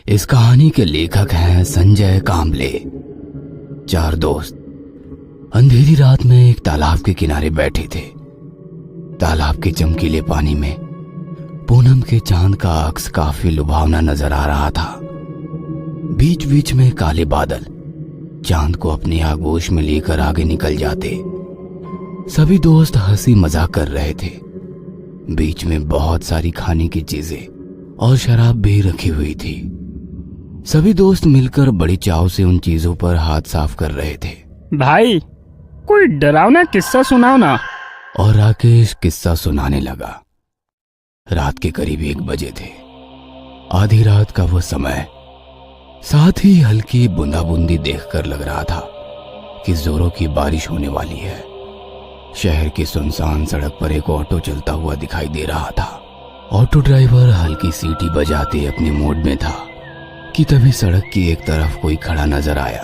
इस कहानी के लेखक हैं संजय कांबले। चार दोस्त अंधेरी रात में एक तालाब के किनारे बैठे थे। तालाब के चमकीले पानी में पूनम के चांद का अक्स काफी लुभावना नजर आ रहा था। बीच बीच में काले बादल चांद को अपनी आगोश में लेकर आगे निकल जाते। सभी दोस्त हंसी मजाक कर रहे थे। बीच में बहुत सारी खाने की चीजें और शराब भी रखी हुई थी। सभी दोस्त मिलकर बड़ी चाव से उन चीजों पर हाथ साफ कर रहे थे। भाई कोई डरावना किस्सा सुनाओ ना। और राकेश किस्सा सुनाने लगा। रात के करीब 1 बजे थे। आधी रात का वो समय, साथ ही हल्की बूंदाबूंदी देखकर लग रहा था कि जोरों की बारिश होने वाली है। शहर की सुनसान सड़क पर एक ऑटो चलता हुआ दिखाई दे रहा था। ऑटो ड्राइवर हल्की सीटी बजाते अपने मोड में था कि तभी सड़क की एक तरफ कोई खड़ा नजर आया।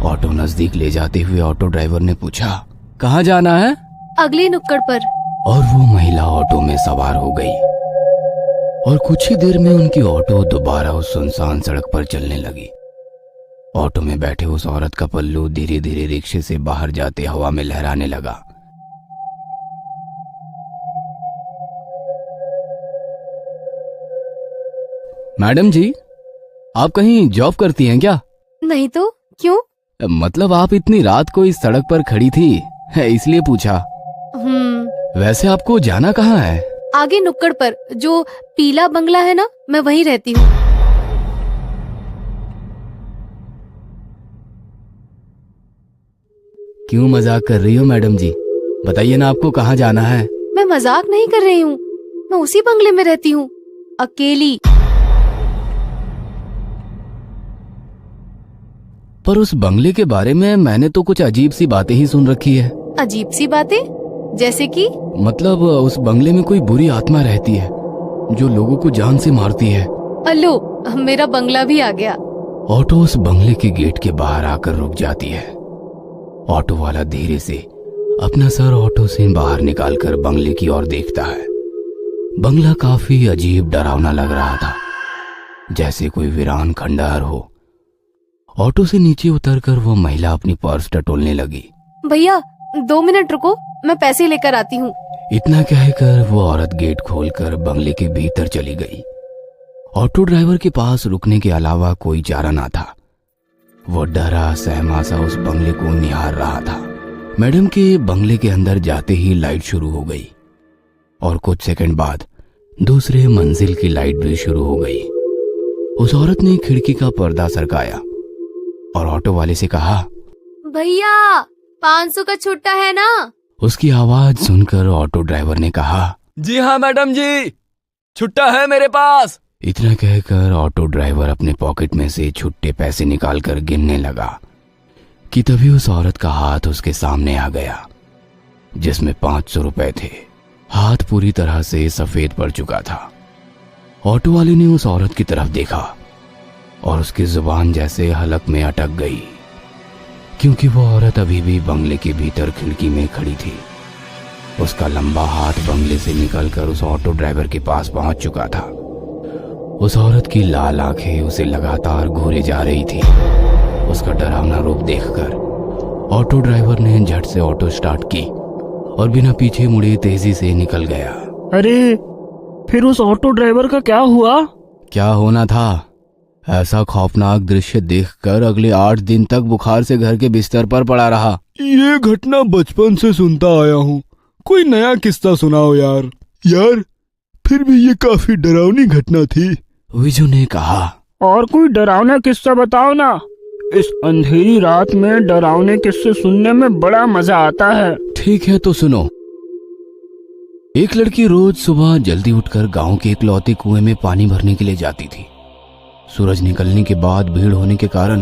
ऑटो नजदीक ले जाते हुए ऑटो ड्राइवर ने पूछा, कहाँ जाना है? अगली नुक्कड़ पर। और वो महिला ऑटो में सवार हो गई और कुछ ही देर में उनकी ऑटो दोबारा उस सुनसान सड़क पर चलने लगी। ऑटो में बैठे उस औरत का पल्लू धीरे धीरे रिक्शे से बाहर जाते हवा में लहराने लगा। मैडम जी, आप कहीं जॉब करती हैं क्या? नहीं तो क्यों? मतलब आप इतनी रात को इस सड़क पर खड़ी थी, इसलिए पूछा। वैसे आपको जाना कहाँ है? आगे नुक्कड़ पर जो पीला बंगला है ना, मैं वहीं रहती हूँ। क्यों मजाक कर रही हो मैडम जी? बताइए ना, आपको कहाँ जाना है? मैं मजाक नहीं कर रही हूँ, मैं उसी बंगले में रहती हूँ, अकेली। पर उस बंगले के बारे में मैंने तो कुछ अजीब सी बातें ही सुन रखी है। अजीब सी बातें? जैसे कि? मतलब उस बंगले में कोई बुरी आत्मा रहती है जो लोगों को जान से मारती है। अल्लो, मेरा बंगला भी आ गया। ऑटो उस बंगले के गेट के बाहर आकर रुक जाती है। ऑटो वाला धीरे से अपना सर ऑटो से बाहर निकालकर बंगले की ओर देखता है। बंगला काफी अजीब डरावना लग रहा था, जैसे कोई वीरान खंडहर हो। ऑटो से नीचे उतरकर वो महिला अपनी पर्स टटोलने लगी। भैया 2 मिनट रुको, मैं पैसे लेकर आती हूँ। इतना कहकर वो औरत गेट खोलकर बंगले के भीतर चली गई। ऑटो ड्राइवर के पास रुकने के अलावा कोई चारा ना था। वो डरा सहमा सा उस बंगले को निहार रहा था। मैडम के बंगले के अंदर जाते ही लाइट शुरू हो गई और कुछ सेकंड बाद दूसरे मंजिल की लाइट भी शुरू हो गई। उस औरत ने खिड़की का पर्दा सरकाया और ऑटो वाले से कहा, भैया 500 का छुट्टा है ना? उसकी आवाज सुनकर ऑटो ड्राइवर ने कहा, जी हाँ मैडम जी, छुट्टा है मेरे पास। इतना कहकर ऑटो ड्राइवर अपने पॉकेट में से छुट्टे पैसे निकालकर गिनने लगा कि तभी उस औरत का हाथ उसके सामने आ गया, जिसमें 500 रुपए थे। हाथ पूरी तरह से सफेद पड़ चुका था। ऑटो वाले ने उस औरत की तरफ देखा और उसकी जुबान जैसे हलक में अटक गई, क्योंकि वो औरत अभी भी बंगले के भीतर खिड़की में खड़ी थी। उसका लंबा हाथ बंगले से निकलकर उस ऑटो ड्राइवर के पास पहुंच चुका था। उस औरत की लाल आंखें उसे लगातार घूरे जा रही थी। उसका डरावना रूप देखकर ऑटो ड्राइवर ने झट से ऑटो स्टार्ट की और बिना पीछे मुड़े तेजी से निकल गया। अरे फिर उस ऑटो ड्राइवर का क्या हुआ? क्या होना था? ऐसा खौफनाक दृश्य देखकर अगले 8 दिन तक बुखार से घर के बिस्तर पर पड़ा रहा। ये घटना बचपन से सुनता आया हूँ, कोई नया किस्सा सुनाओ यार। यार फिर भी ये काफी डरावनी घटना थी, विजू ने कहा। और कोई डरावना किस्सा बताओ ना। इस अंधेरी रात में डरावने किस्से सुनने में बड़ा मजा आता है। ठीक है तो सुनो। एक लड़की रोज सुबह जल्दी उठकर गांव के इकलौते कुएं में पानी भरने के लिए जाती थी। सूरज निकलने के बाद भीड़ होने के कारण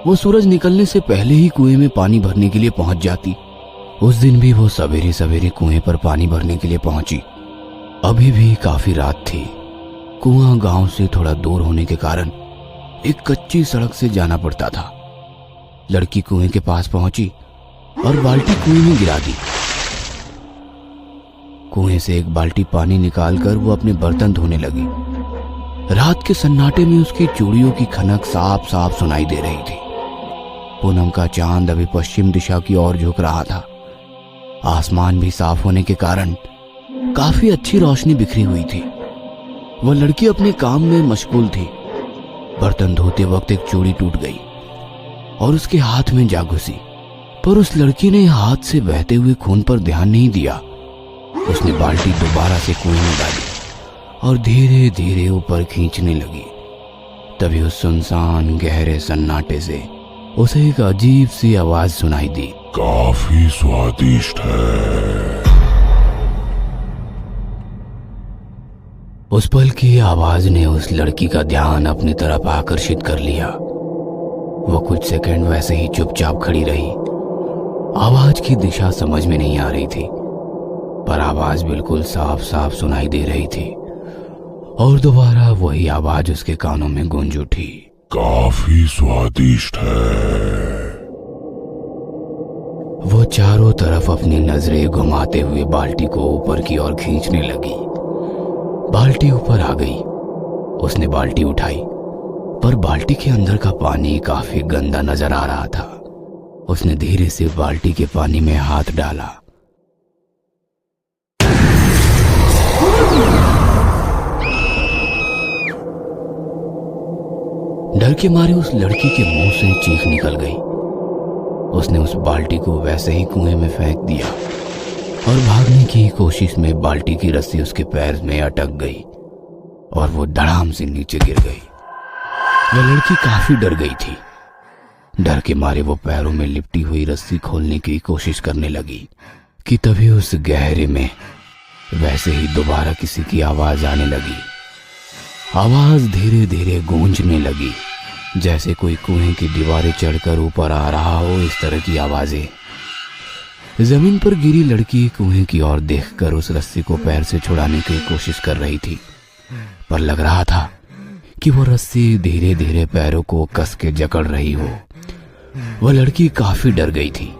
वो सूरज निकलने से पहले ही कुएं में पानी भरने के लिए पहुंच जाती। उस दिन भी वो सवेरे सवेरे कुएं पर पानी भरने के लिए पहुंची। अभी भी काफी रात थी। कुआं गांव से थोड़ा दूर होने के कारण एक कच्ची सड़क से जाना पड़ता था। लड़की कुएं के पास पहुंची और बाल्टी कुएं में गिरा दी। कुएं से एक बाल्टी पानी निकालकर वो अपने बर्तन धोने लगी। रात के सन्नाटे में उसकी चूड़ियों की खनक साफ साफ सुनाई दे रही थी। पूनम का चांद अभी पश्चिम दिशा की ओर झुक रहा था। आसमान भी साफ होने के कारण काफी अच्छी रोशनी बिखरी हुई थी। वह लड़की अपने काम में मशगूल थी। बर्तन धोते वक्त एक चूड़ी टूट गई और उसके हाथ में जा घुसी, पर उस लड़की ने हाथ से बहते हुए खून पर ध्यान नहीं दिया। उसने बाल्टी दोबारा से कुएं में डाली और धीरे धीरे ऊपर खींचने लगी। तभी उस सुनसान गहरे सन्नाटे से उसे एक अजीब सी आवाज सुनाई दी। काफी स्वादिष्ट है। उस पल की आवाज ने उस लड़की का ध्यान अपनी तरफ आकर्षित कर लिया। वो कुछ सेकंड वैसे ही चुपचाप खड़ी रही। आवाज की दिशा समझ में नहीं आ रही थी, पर आवाज बिल्कुल साफ साफ सुनाई दे रही थी और दोबारा वही आवाज उसके कानों में गूंज उठी। काफी स्वादिष्ट है। वो चारों तरफ अपनी नजरें घुमाते हुए बाल्टी को ऊपर की ओर खींचने लगी। बाल्टी ऊपर आ गई। उसने बाल्टी उठाई, पर बाल्टी के अंदर का पानी काफी गंदा नजर आ रहा था। उसने धीरे से बाल्टी के पानी में हाथ डाला। डर के मारे उस लड़की के मुंह से चीख निकल गई। उसने उस बाल्टी को वैसे ही कुएं में फेंक दिया और भागने की कोशिश में बाल्टी की रस्सी उसके पैर में अटक गई और वो धड़ाम से नीचे गिर गई। वह लड़की काफी डर गई थी। डर के मारे वो पैरों में लिपटी हुई रस्सी खोलने की कोशिश करने लगी कि तभी उस गहरे में वैसे ही दोबारा किसी की आवाज आने लगी। आवाज धीरे धीरे गूंजने लगी, जैसे कोई कुएं की दीवारें चढ़कर ऊपर आ रहा हो। इस तरह की आवाजें। जमीन पर गिरी लड़की कुएं की ओर देखकर उस रस्सी को पैर से छुड़ाने की कोशिश कर रही थी, पर लग रहा था कि वो रस्सी धीरे धीरे पैरों को कस के जकड़ रही हो। वह लड़की काफी डर गई थी।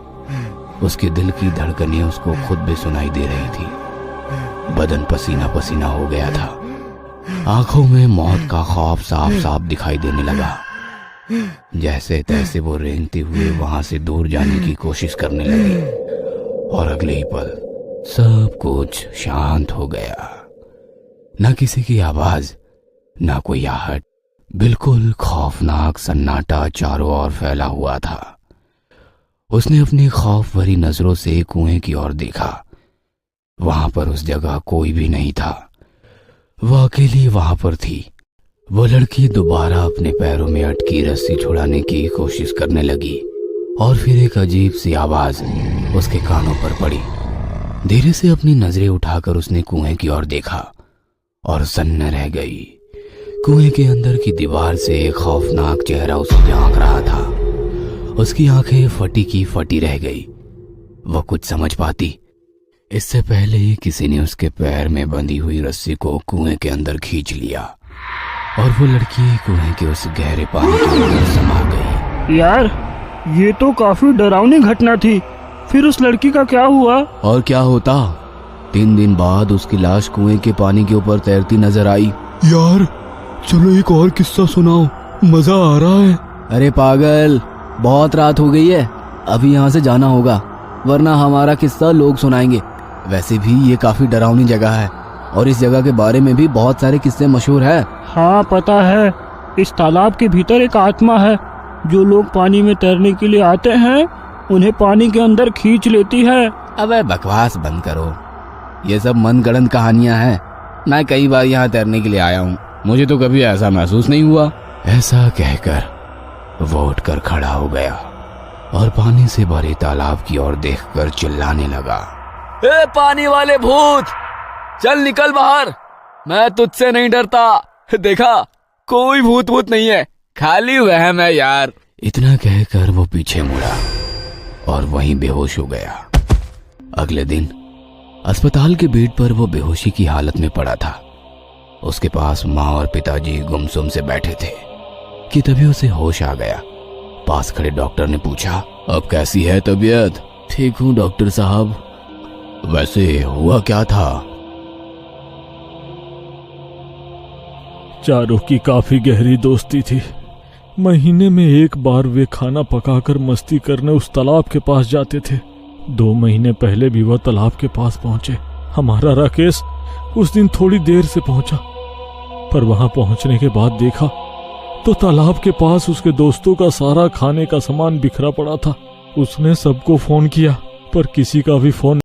उसके दिल की धड़कनें उसको खुद भी सुनाई दे रही थी। बदन पसीना पसीना हो गया था। आंखों में मौत का खौफ साफ साफ दिखाई देने लगा। जैसे तैसे वो रेंगते हुए वहां से दूर जाने की कोशिश करने लगी और अगले ही पल सब कुछ शांत हो गया। न किसी की आवाज, न कोई आहट। बिल्कुल खौफनाक सन्नाटा चारों ओर फैला हुआ था। उसने अपनी खौफ भरी नजरों से कुएं की ओर देखा। वहां पर उस जगह कोई भी नहीं था। वह अकेली वहां पर थी। वो लड़की दोबारा अपने पैरों में अटकी रस्सी छुड़ाने की कोशिश करने लगी और फिर एक अजीब सी आवाज उसके कानों पर पड़ी। धीरे से अपनी नजरें उठाकर उसने कुएं की ओर देखा और सन्न रह गई। कुएं के अंदर की दीवार से एक खौफनाक चेहरा उसे झांक रहा था। उसकी आंखें फटी की फटी रह गई। वह कुछ समझ पाती इससे पहले ही किसी ने उसके पैर में बंधी हुई रस्सी को कुएं के अंदर खींच लिया और वो लड़की कुएं के उस गहरे पानी के अंदर समा गई। यार, ये तो काफी डरावनी घटना थी। फिर उस लड़की का क्या हुआ? और क्या होता, 3 दिन बाद उसकी लाश कुएं के पानी के ऊपर तैरती नजर आई। यार चलो एक और किस्सा सुनाओ, मजा आ रहा है। अरे पागल, बहुत रात हो गई है, अभी यहाँ से जाना होगा, वरना हमारा किस्सा लोग सुनाएंगे। वैसे भी ये काफी डरावनी जगह है और इस जगह के बारे में भी बहुत सारे किस्से मशहूर है। हाँ पता है, इस तालाब के भीतर एक आत्मा है। जो लोग पानी में तैरने के लिए आते हैं उन्हें पानी के अंदर खींच लेती है। अबे बकवास बंद करो, ये सब मनगढ़ंत कहानियां हैं। मैं कई बार यहाँ तैरने के लिए आया हूँ, मुझे तो कभी ऐसा महसूस नहीं हुआ। ऐसा कहकर वो उठकर खड़ा हो गया और पानी से भरे तालाब की ओर देखकर चिल्लाने लगा। ए पानी वाले भूत, चल निकल बाहर, मैं तुझसे नहीं डरता। देखा, कोई भूत भूत नहीं है, खाली वहम है यार। इतना कहकर वो पीछे मुड़ा और वहीं बेहोश हो गया। अगले दिन अस्पताल के बेड पर वो बेहोशी की हालत में पड़ा था। उसके पास माँ और पिताजी गुमसुम से बैठे थे कि तभी उसे होश आ गया। पास खड़े डॉक्टर ने पूछा, अब कैसी है तबीयत? ठीक हूँ डॉक्टर साहब। वैसे हुआ क्या था? चारों की काफी गहरी दोस्ती थी। महीने में एक बार वे खाना पकाकर मस्ती करने उस तालाब के पास जाते थे। 2 महीने पहले भी वह तालाब के पास पहुंचे। हमारा राकेश उस दिन थोड़ी देर से पहुंचा, पर वहां पहुंचने के बाद देखा तो तालाब के पास उसके दोस्तों का सारा खाने का सामान बिखरा पड़ा था। उसने सबको फोन किया पर किसी का भी फोन